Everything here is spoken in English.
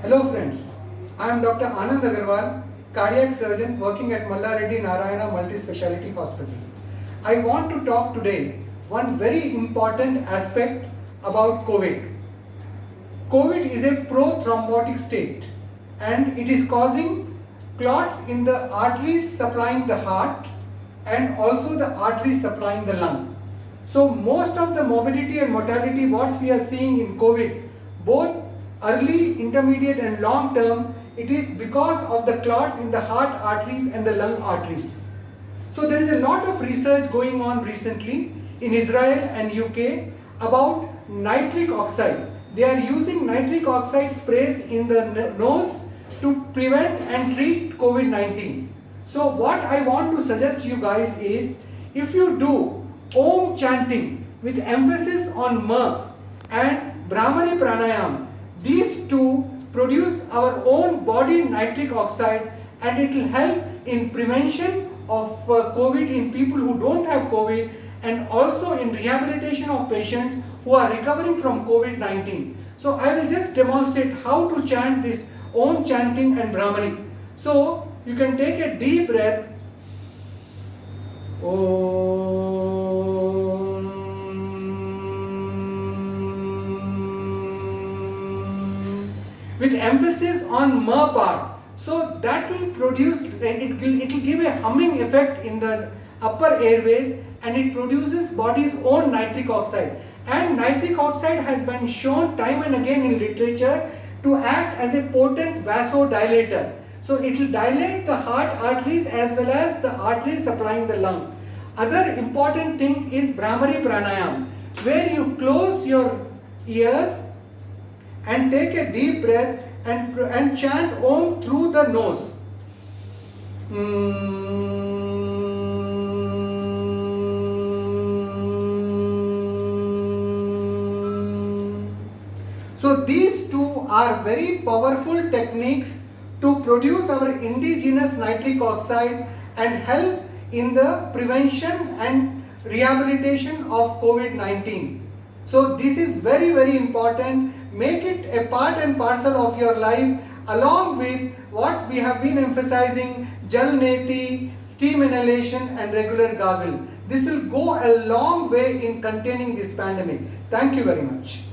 Hello friends, I am Dr. Anand Agarwal, cardiac surgeon working at Malla Reddy Narayana Multi-Speciality Hospital. I want to talk today one very important aspect about COVID. COVID is a prothrombotic state and it is causing clots in the arteries supplying the heart and also the arteries supplying the lung. So most of the morbidity and mortality what we are seeing in COVID, both early, intermediate and long term, it is because of the clots in the heart arteries and the lung arteries. So there is a lot of research going on recently in Israel and UK about nitric oxide. They are using nitric oxide sprays in the nose to prevent and treat COVID-19. So what I want to suggest you guys is, if you do Om chanting with emphasis on Ma and Brahmari Pranayam, these two produce our own body nitric oxide and it will help in prevention of COVID in people who don't have COVID and also in rehabilitation of patients who are recovering from COVID-19. So I will just demonstrate how to chant this Om chanting and Brahmari. So you can take a deep breath. With emphasis on Ma part. So that will produce, it will give a humming effect in the upper airways and it produces body's own nitric oxide. And nitric oxide has been shown time and again in literature to act as a potent vasodilator. So it will dilate the heart arteries as well as the arteries supplying the lung. Other important thing is Brahmari Pranayam, where you close your ears and take a deep breath and chant Om through the nose. So these two are very powerful techniques to produce our indigenous nitric oxide and help in the prevention and rehabilitation of COVID-19. So this is very, very important. Make it a part and parcel of your life along with what we have been emphasizing, Jal Neti, steam inhalation and regular gargle. This will go a long way in containing this pandemic. Thank you very much.